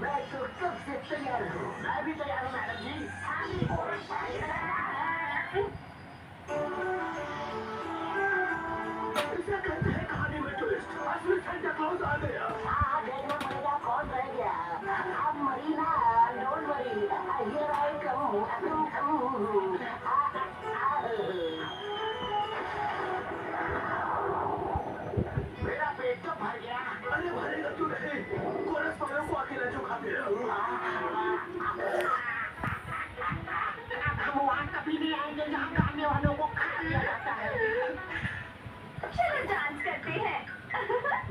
मैं तो कब से तैयार हूँ। मैं भी तैयार हूँ मैडम जी। इसे कहते हैं कहानी में ट्विस्ट। असली सांता क्लॉज आ गया। हाँ, देखना पड़ेगा कौन रह गया। अब Marina, don't worry, here I come. मेरा पेट तो भर गया। अरे भरेगा तू नहीं। कोरस वालों को अकेला जो खाते रहो। हम वहाँ कभी नहीं आएंगे जहाँ खाने वालों को खा लिया जाता है। चलो डांस करते हैं।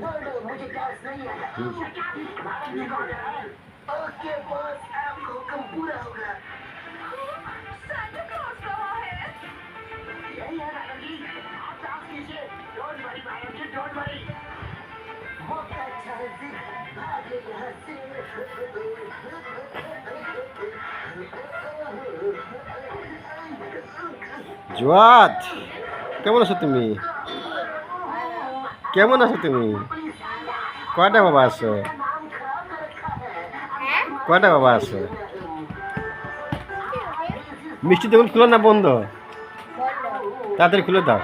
नो नो, मुझे डांस नहीं आता। मैडम जी कौन है? ओके बॉस, आपका हुक्म पूरा होगा। सांता क्लॉज कहाँ है? यही है मैडम जी, आप डांस कीजिए। Don't worry madam ji, don't worry. मौका अच्छा है जी, भागे यहाँ से। জোয়াত, কেমন আছো তুমি? কেমন আছো তুমি? কয়টা বাবা আছো? नाम खराब कर रखा है। কয়টা বাবা আছো? মিষ্টি তখন খুলো না, বন্ধ, তাড়াতাড়ি খুলে দাও।